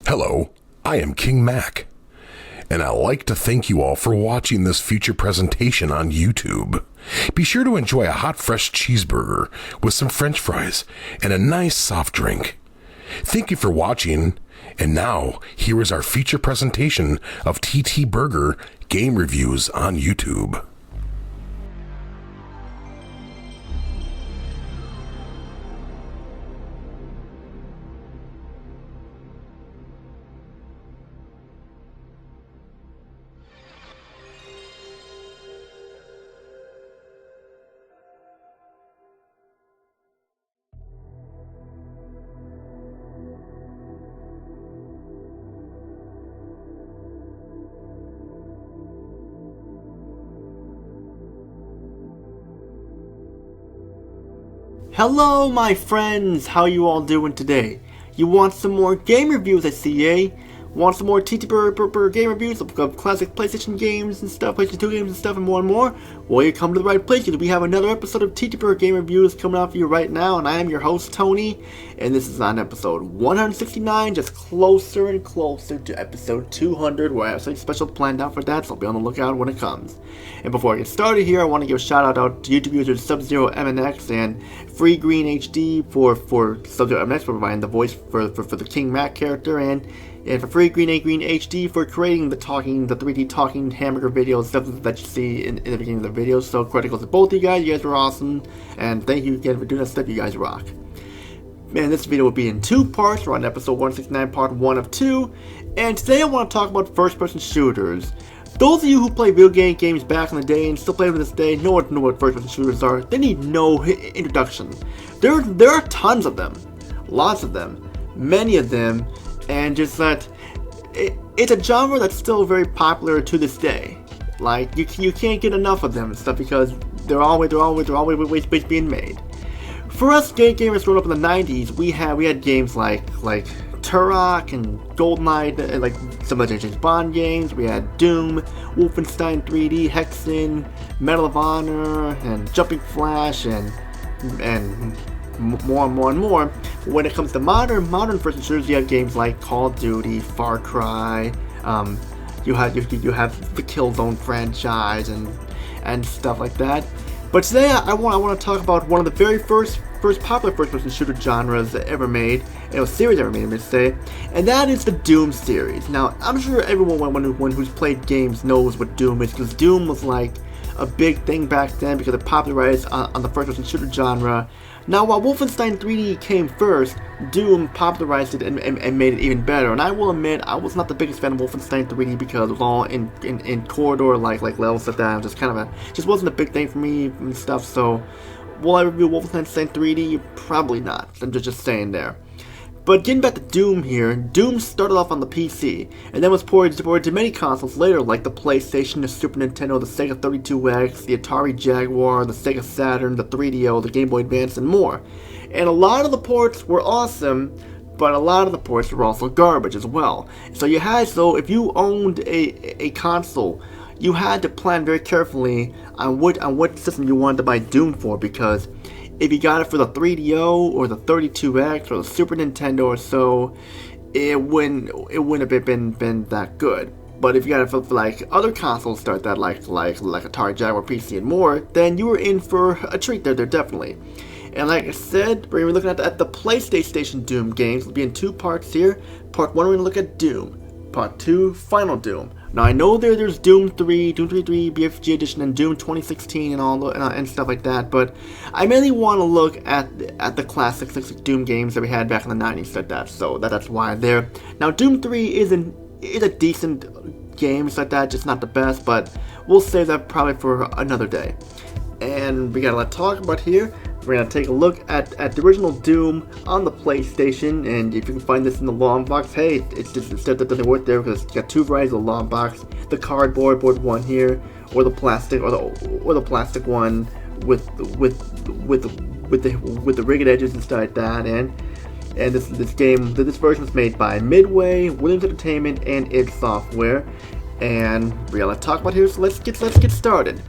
Hello, I am King Mac, and I'd like to thank you all for watching this feature presentation on YouTube. Be sure to enjoy a hot fresh cheeseburger with some french fries and a nice soft drink. Thank you for watching, and now here is our feature presentation of TTBurger Game Reviews on YouTube. Hello my friends, how you all doing today? You want some more game reviews I see, eh? Want some more TTBurger Game Reviews of classic PlayStation games and stuff, PlayStation 2 games and stuff and more? Well, you come to the right place because we have another episode of TTBurger Game Reviews coming out for you right now, and I am your host Tony, and this is on episode 169, just closer and closer to episode 200, where I have something special planned out for that, so be on the lookout when it comes. And before I get started here, I want to give a shout out to YouTube users SubzeroMNX and Free Green HD for SubzeroMNX for providing the voice for the King Mac character, and for Free Green HD for creating the 3D talking hamburger videos, stuff that you see in the beginning of the video. So credit goes to both of you guys. You guys are awesome, and thank you again for doing that stuff. You guys rock. Man, this video will be in two parts. We're on episode 169, part 1 of 2, and today I want to talk about first-person shooters. Those of you who play video games back in the day and still play to this day know what first-person shooters are. They need no introduction. There are tons of them, lots of them, many of them, and just that it's a genre that's still very popular to this day. Like you can't get enough of them and stuff because they're always being made. For us gamers growing up in the 90s, we had games like Turok and GoldenEye, like some of the James Bond games. We had Doom, Wolfenstein 3D, Hexen, Medal of Honor, and Jumping Flash, and more and more. When it comes to modern first-person shooters, you have games like Call of Duty, Far Cry. You have the Killzone franchise and stuff like that. But today I want to talk about one of the very first popular first-person shooter genres ever made, series ever made, I must say, and that is the Doom series. Now, I'm sure everyone who's played games knows what Doom is, because Doom was like a big thing back then because it popularized on the first-person shooter genre. Now, while Wolfenstein 3D came first, Doom popularized it and made it even better. And I will admit, I was not the biggest fan of Wolfenstein 3D because it was all in corridor like levels like that. It just wasn't a big thing for me and stuff. So, will I review Wolfenstein 3D? Probably not. I'm just saying there. But getting back to Doom here, Doom started off on the PC, and then was ported to many consoles later, like the PlayStation, the Super Nintendo, the Sega 32X, the Atari Jaguar, the Sega Saturn, the 3DO, the Game Boy Advance, and more. And a lot of the ports were awesome, but a lot of the ports were also garbage as well. So if you owned a console, you had to plan very carefully on what system you wanted to buy Doom for, because if you got it for the 3DO or the 32X or the Super Nintendo or so, it wouldn't have been that good. But if you got it for like other consoles like Atari Jaguar, PC, and more, then you were in for a treat there definitely. And like I said, we're looking at the PlayStation Doom games. It'll be in two parts here. Part 1, we're going to look at Doom. Part 2, Final Doom. Now I know there's Doom 3, Doom 3, BFG Edition, and Doom 2016 and all and stuff like that, but I mainly want to look at the classic Doom games that we had back in the 90s like that, so that's why I'm there. Now Doom 3 is a decent game, it's like that, just not the best, but we'll save that probably for another day. And we got a lot to talk about here. We're going to take a look at the original Doom on the PlayStation, and if you can find this in the long box, hey, it's just that doesn't work there because it's got two varieties of long box: the cardboard one here, or the plastic, or the plastic one with the rigged edges and stuff like that. And this version was made by Midway, Williams Entertainment, and id Software. And we got a lot to talk about here, so let's get started.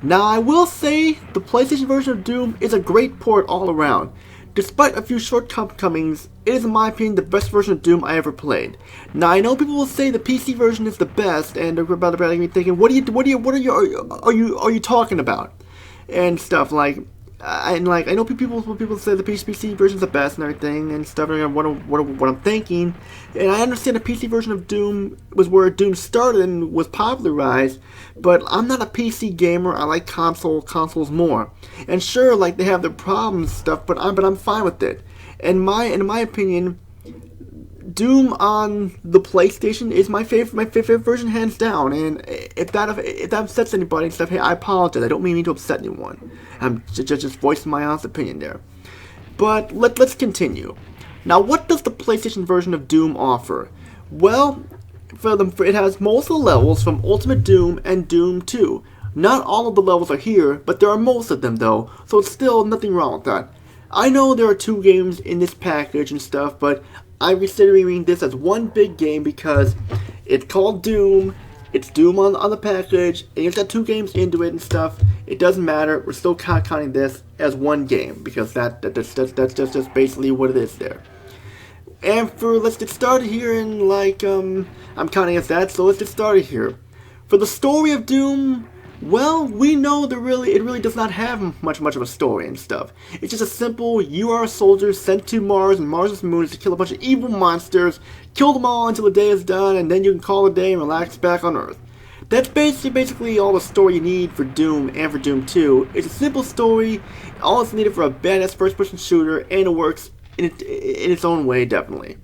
Now, I will say the PlayStation version of Doom is a great port all around. Despite a few shortcomings, it is in my opinion the best version of Doom I ever played. Now I know people will say the PC version is the best, and they're about to be thinking, what are you talking about, and stuff like. I know people say the PC version is the best and everything and stuff. And what I'm thinking, and I understand the PC version of Doom was where Doom started and was popularized. But I'm not a PC gamer. I like consoles more. And sure, like they have their problems and stuff, but I'm fine with it. In my opinion, Doom on the PlayStation is my favorite version, hands down. And if that upsets anybody and stuff, hey, I apologize. I don't mean to upset anyone. I'm just voicing my honest opinion there. But let's continue. Now, what does the PlayStation version of Doom offer? Well, it has most of the levels from Ultimate Doom and Doom 2. Not all of the levels are here, but there are most of them though, so it's still nothing wrong with that. I know there are 2 games in this package and stuff, but I'm considering this as one big game because it's called Doom, it's Doom on the package, and it's got 2 games into it and stuff. It doesn't matter, we're still counting this as one game because that's just basically what it is there. And let's get started here, and I'm counting as that, so let's get started here. For the story of Doom, well, we know it really does not have much of a story and stuff. It's just a simple, you are a soldier sent to Mars and Mars' moon to kill a bunch of evil monsters, kill them all until the day is done, and then you can call it a day and relax back on Earth. That's basically all the story you need for Doom and for Doom 2. It's a simple story, all it's needed for a badass first-person shooter, and it works in its own way, definitely.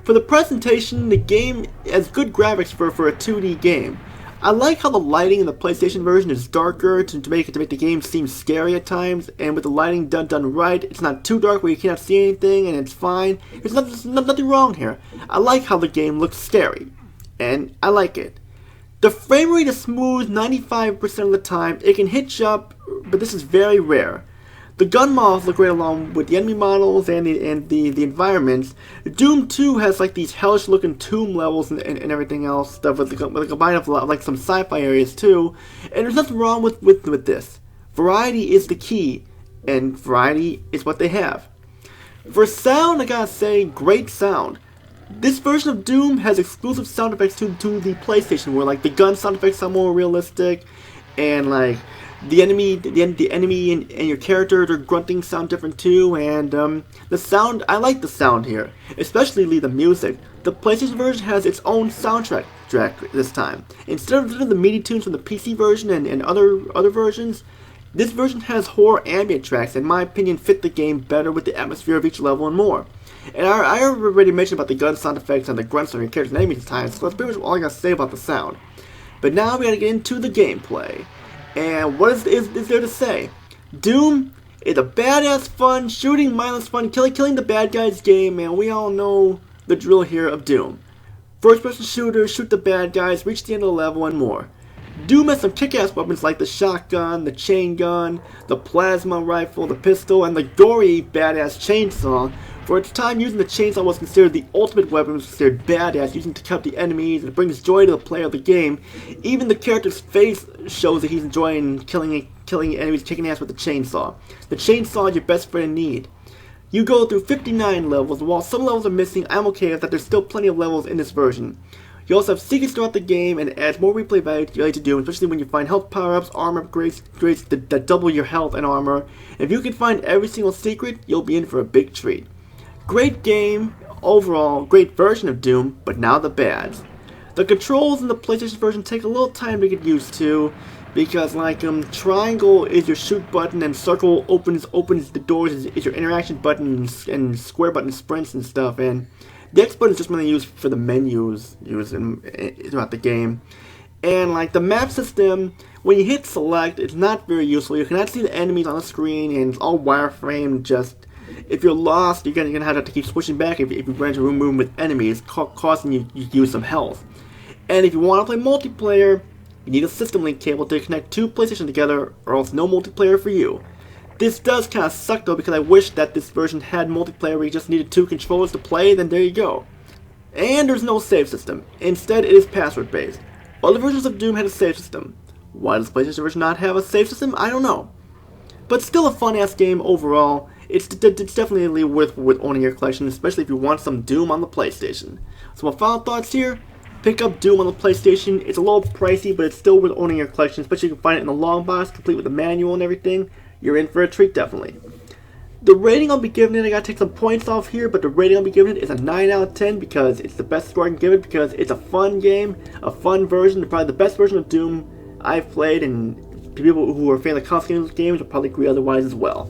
For the presentation, the game has good graphics for a 2D game. I like how the lighting in the PlayStation version is darker to make the game seem scary at times, and with the lighting done right, it's not too dark where you cannot see anything, and it's fine. There's nothing wrong here. I like how the game looks scary, and I like it. The frame rate is smooth 95% of the time. It can hitch up, but this is very rare. The gun models look great along with the enemy models and the environments. Doom 2 has like these hellish looking tomb levels and everything else stuff with a combine of like some sci-fi areas too. And there's nothing wrong with this. Variety is the key, and variety is what they have. For sound, I gotta say, great sound. This version of Doom has exclusive sound effects to the PlayStation, where like the gun sound effects are more realistic, and like the enemy and your character, their grunting sound different too, and the sound, I like the sound here, especially the music. The PlayStation version has its own soundtrack this time. Instead of the MIDI tunes from the PC version and other versions, this version has horror ambient tracks, in my opinion, fit the game better with the atmosphere of each level and more. And I already mentioned about the gun sound effects and the grunts on your characters and enemies times, so that's pretty much all I gotta say about the sound. But now we gotta get into the gameplay. And what is there to say? Doom is a badass fun, shooting mindless fun, killing the bad guys game, and we all know the drill here of Doom. First person shooter, shoot the bad guys, reach the end of the level, and more. Doom has some kick-ass weapons like the shotgun, the chain gun, the plasma rifle, the pistol, and the gory badass chainsaw. For its time, using the chainsaw was considered the ultimate weapon, was considered badass, using to cut the enemies, and it brings joy to the player of the game. Even the character's face shows that he's enjoying killing enemies, kicking ass with the chainsaw. The chainsaw is your best friend in need. You go through 59 levels, and while some levels are missing, I'm okay with that. There's still plenty of levels in this version. You also have secrets throughout the game, and it adds more replay value to Doom, especially when you find health power-ups, armor upgrades that double your health and armor. If you can find every single secret, you'll be in for a big treat. Great game, overall, great version of Doom, but now the bads. The controls in the PlayStation version take a little time to get used to, because triangle is your shoot button, and circle opens the doors is your interaction button, and square button sprints and stuff, and the X button is just mainly used for the menus throughout the game. And like the map system, when you hit select, it's not very useful. You cannot see the enemies on the screen, and it's all wireframe. Just if you're lost, you're gonna have to keep switching back if you run into a room with enemies, causing you to use some health. And if you want to play multiplayer, you need a system link cable to connect 2 PlayStation together, or else no multiplayer for you. This does kind of suck though, because I wish that this version had multiplayer where you just needed 2 controllers to play, then there you go. And there's no save system. Instead, it is password based. Other versions of Doom had a save system. Why does PlayStation version not have a save system? I don't know. But still a fun ass game overall. it's definitely worth owning your collection, especially if you want some Doom on the PlayStation. So my final thoughts here, pick up Doom on the PlayStation. It's a little pricey, but it's still worth owning your collection, especially if you can find it in the long box, complete with the manual and everything. You're in for a treat, definitely. The rating I'll be giving it, I gotta take some points off here, but the rating I'll be giving it is a 9 out of 10 because it's the best score I can give it, because it's a fun game, a fun version, probably the best version of Doom I've played, and people who are fans of console games will probably agree otherwise as well.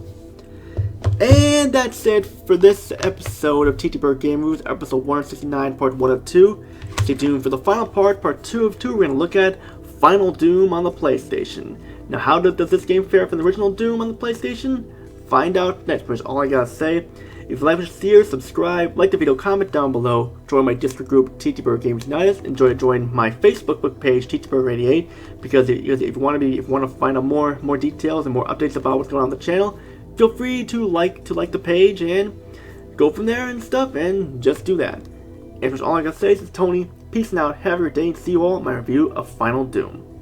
And that's it for this episode of TTBurger Game Reviews, episode 169, part 1 of 2. Stay tuned for the final part 2 of 2. We're going to look at Final Doom on the PlayStation. Now, how does this game fare from the original Doom on the PlayStation? Find out next, which is all I gotta say. If you like what you see here, subscribe, like the video, comment down below, join my Discord group, TTBurger Games United, and join my Facebook page, TTBurger88, because if you want to find out more details and more updates about what's going on the channel, feel free to like the page and go from there and stuff, and just do that. And that's all I gotta say. This is Tony. Peace out. Have a great day, and see you all in my review of Final Doom.